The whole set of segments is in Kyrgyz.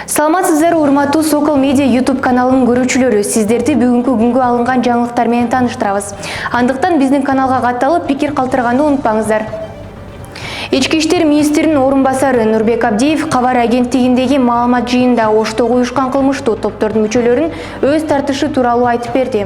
Саламатсыздар, урматтуу Сокол Медиа YouTube каналынын көрүүчүлөрү. Сиздерди бүгүнкү күнгө алынган жаңылыктар менен тааныштырабыз. Андыктан биздин каналга катталып, пикир калтырганды унутпаңыздар. Ички иштер министринин орун басары Нурбек Абдиев кабар агенттигиндеги маалымат жыйынында Оштогу уюшкан кылмыштуу топтордун мүчөлөрүн өз тартышы тууралуу айтып берди.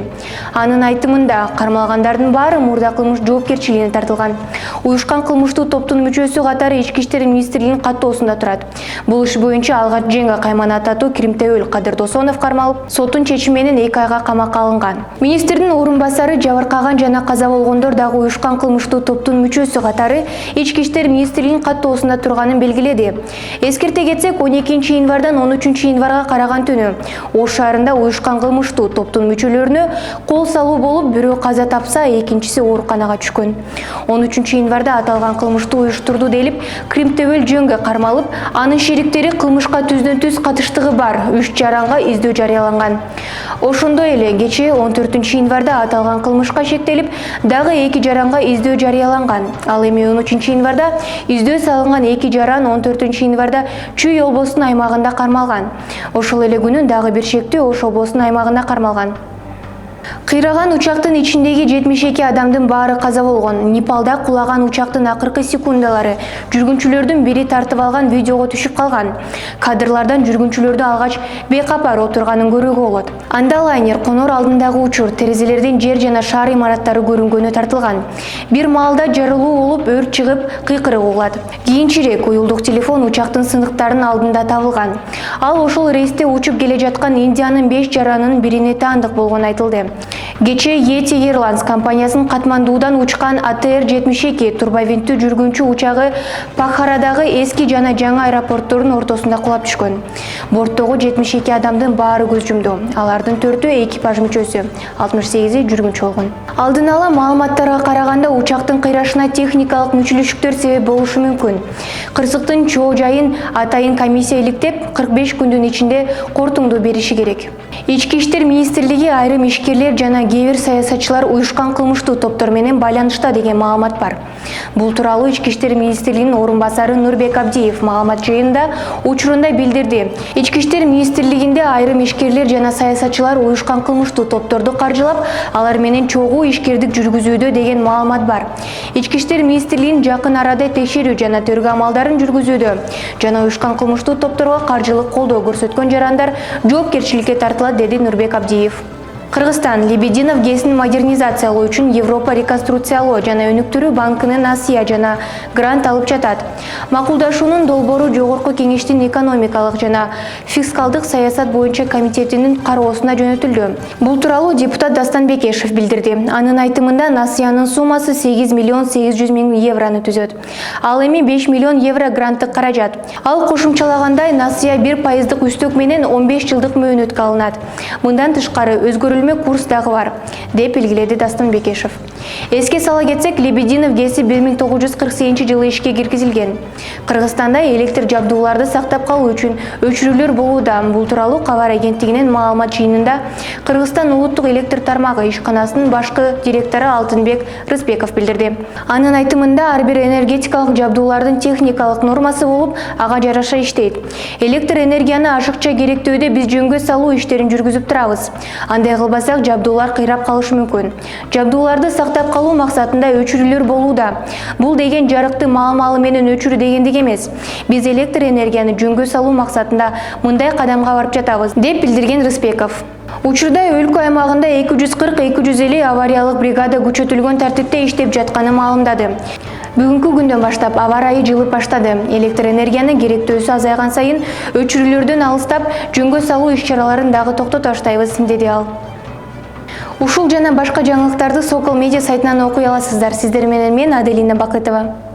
Анын айтымында кармалгандардын баары мурда кылмыш жоопкерчилигине тартылган. Уюшкан кылмыштуу топтун мүчөсү катары Ички иштер министрлигинин каттоосунда турат. Бул иш боюнча Алгач Женга Каймана татуу Кримтөөл Кадыр Досонов кармалып, соттун чечими менен 2 айга камакка алынган. Министрдин орун басары жабыркаган жана каза болгондор дагы уюшкан кылмыштуу топтун мүчөсү катары Ички иштер министрлигинин каттоосунда турганын белгиледи. Эскерте кетсек, 12 январдан 13 январга караган түнү Ош шаарында уюшкан кылмыштуу топтун мүчөлөрүнө кол салуу болуп, бирөө каза тапса, экинчиси ооруканага түшкөн. 13 январда аталган кылмышты уюштурду делип, Кримтөөл Жөнгө кармалып, анын шериктери кылмышка түздөн-түз катыштыгы бар 3 жаранга издөө жарыяланган. Ошондой эле кечээ 14 январда аталган кылмышка шектелип, дагы 2 жаранга издөө жарыяланган. Ал эми 13 январда издөө салынган 2 жаран 14 январда Чүй облусунун аймагында кармалган. Ошол эле күнү дагы бир шектүү Ош облусунун аймагында кармалган. Кыйраган учактын ичиндеги 72 адамдын баары каза болгон. Непалда кулаган учактын акыркы секундалары жүргүнчүлөрдүн бири тартып алган видеого түшүп калган. Кадрлардан жүргүнчүлөрдү алгач бейкапар отурганын көрүүгө болот. Анда лайнер конор алдындагы учур, терезелердин жер жана шаар имараттары көрүнгөнү тартылган. Бир маалда жарылуу болуп, өрт чыгып, кыйкырык угулат. Кийинчерээк уюлдук телефон учактын сындыктарынын алдында табылган. Ал ошол рейсте учуп келе жаткан Индиянын 5 жаранынын бирине таандык болгону айтылды. Кечээ Yeti Airlines компаниясынын Катмандуудан учкан ATR-72 турбовинттүү жүргүнчү учагы Пахарадагы эски жана жаңы аэропорттордун ортосунда кулап түшкөн. Борттогу 72 адамдын баары көз жумду. Алардын 4-ü экипаж мүчөсү, 68-и жүргүнчү болгон. Алдын ала маалыматтарга караганда, учактын кыйрашына техникалык мүчүлүшүктөр себеп болушу мүмкүн. Кырсыктын чоо жайын атайын комиссия иликтеп, 45 күндүн ичинде кортуңду бериши керек. Ички иштер министрлиги айрым ишкерлер жана кээ бир саясатчылар уюшкан кылмыштуу топтор менен байланышта деген маалымат бар. Бул тууралуу Ички иштер министрлигинин орун басары Нурбек Абдиев маалымат жыйынында учурунда билдирди. Ички иштер министрлигинде айрым ишкерлер жана саясатчылар уюшкан кылмыштуу топторду каржылап, алар менен чогуу ишкердик жүргүзүүдө деген маалымат бар. Ички иштер министрлигинин жакын арада текшерүү жана тергөө амалдарын жүргүзүүдө жана уюшкан кылмыштуу топторго каржылык колдоо көрсөткөн жарандар жоопкерчиликке тартылат, деди Нурбек Абдиев. Кыргызстан Лебединов ГЭСин модернизациялоо үчүн Европа реконструкциялоо жана өнүктүрүү банкынын насыя жана грант алып жатат. Макулдашуунун долбоору Жогорку Кеңештин экономикалык жана фискалдык саясат боюнча комитетинин кароосуна жөнөтүлдү. Бул тууралуу депутат Дастан Бекешев билдирди. Анын айтымында насыянын суммасы 8 миллион 800 миң еврону түзөт. Ал эми 5 миллион евро гранттык каражат. Ал кошумчалагандай, насыя 1% үстөк менен 15 жылдык мөөнөткө алынат. Мындан тышкары өзгөрүлмө курс дагы бар, деп белгиледи Дастан Бекешев. Эске сала кетсек, Лебединов ГЭСи 1948-жылы ишке киргизилген. Кыргызстанда электр жабдууларды сактап калуу үчүн өчүрүүлөр болууда. Бул тууралуу кабар агенттигинин маалымат жыйынында Кыргызстан улуттук электр тармагы ишканасынын башкы директору Алтынбек Рыспеков билдирди. Анын айтымында, ар бир энергетикалык жабдуулардын техникалык нормасы болуп, ага жараша иштейт. Электр энергияны ашыкча керектөөдө биз жөнгө салуу иштерин жүргүзүп турабыз. Андай кылбасак, жабдуулар кыйрап калышы мүмкүн. Жабдууларды сактап калуу максатында өчүрүүлөр болууда. Бул деген жарыкты маал-малы менен өчүрүү дегендик эмес. Биз электр энергияны жөнгө салуу максатында мындай кадамга барып жатабыз, деп билдирген Рыспеков. Учурда өлкө аймагында 240-250 авариялык бригада күчөтүлгөн тартипте иштеп жатканы маалымдады. Бүгүнкү күндөн баштап аба ырайы жылып баштады. Электр энергияны керектөөсү азайган сайын өчүрүүлөрдөн алыстап, жөнгө салуу иш-чараларын дагы токтото баштайбыз, деди ал. Ушул жана башка жаңылыктарды Сокол Медиа сайтынан окуй аласыздар. Сиздер менен мен Аделина Бакытова.